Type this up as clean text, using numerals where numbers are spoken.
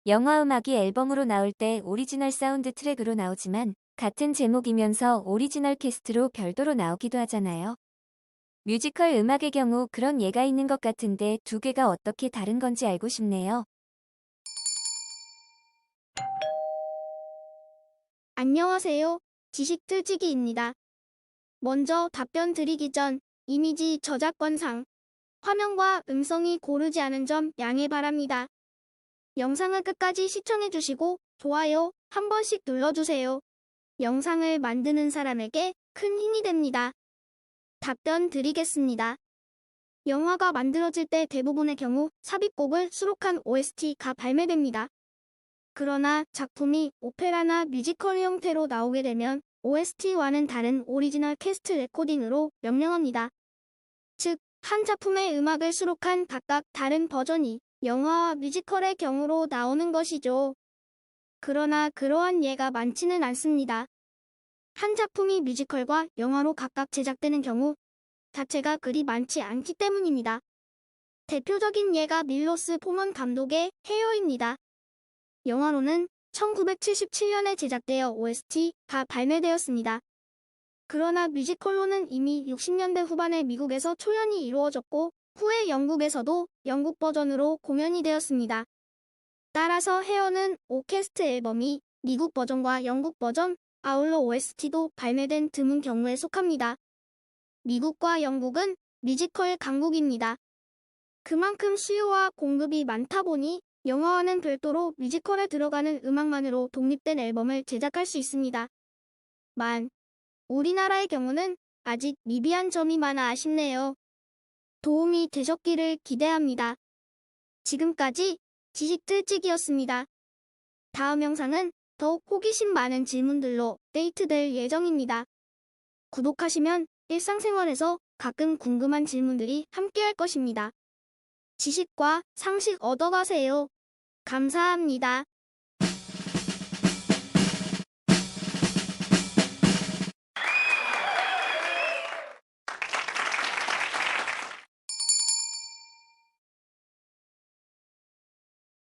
영화 음악이 앨범으로 나올 때 오리지널 사운드 트랙으로 나오지만 같은 제목이면서 오리지널 캐스트로 별도로 나오기도 하잖아요. 뮤지컬 음악의 경우 그런 예가 있는 것 같은데 두 개가 어떻게 다른 건지 알고 싶네요. 안녕하세요. 지식틀치기입니다. 먼저 답변 드리기 전 이미지 저작권상 화면과 음성이 고르지 않은 점 양해 바랍니다. 영상을 끝까지 시청해주시고 좋아요 한 번씩 눌러주세요. 영상을 만드는 사람에게 큰 힘이 됩니다. 답변 드리겠습니다. 영화가 만들어질 때 대부분의 경우 삽입곡을 수록한 OST가 발매됩니다. 그러나 작품이 오페라나 뮤지컬 형태로 나오게 되면 OST와는 다른 오리지널 캐스트 레코딩으로 명령합니다. 즉, 한 작품의 음악을 수록한 각각 다른 버전이 영화와 뮤지컬의 경우로 나오는 것이죠. 그러나 그러한 예가 많지는 않습니다. 한 작품이 뮤지컬과 영화로 각각 제작되는 경우 자체가 그리 많지 않기 때문입니다. 대표적인 예가 밀로스 포먼 감독의 헤어입니다. 영화로는 1977년에 제작되어 OST가 발매되었습니다. 그러나 뮤지컬로는 이미 60년대 후반에 미국에서 초연이 이루어졌고 후에 영국에서도 영국 버전으로 공연이 되었습니다. 따라서 헤어는 오케스트 앨범이 미국 버전과 영국 버전, 아울러 OST도 발매된 드문 경우에 속합니다. 미국과 영국은 뮤지컬 강국입니다. 그만큼 수요와 공급이 많다 보니 영화와는 별도로 뮤지컬에 들어가는 음악만으로 독립된 앨범을 제작할 수 있습니다. 우리나라의 경우는 아직 미비한 점이 많아 아쉽네요. 도움이 되셨기를 기대합니다. 지금까지 지식틀찍이었습니다. 다음 영상은 더욱 호기심 많은 질문들로 업데이트될 예정입니다. 구독하시면 일상생활에서 가끔 궁금한 질문들이 함께할 것입니다. 지식과 상식 얻어가세요. 감사합니다.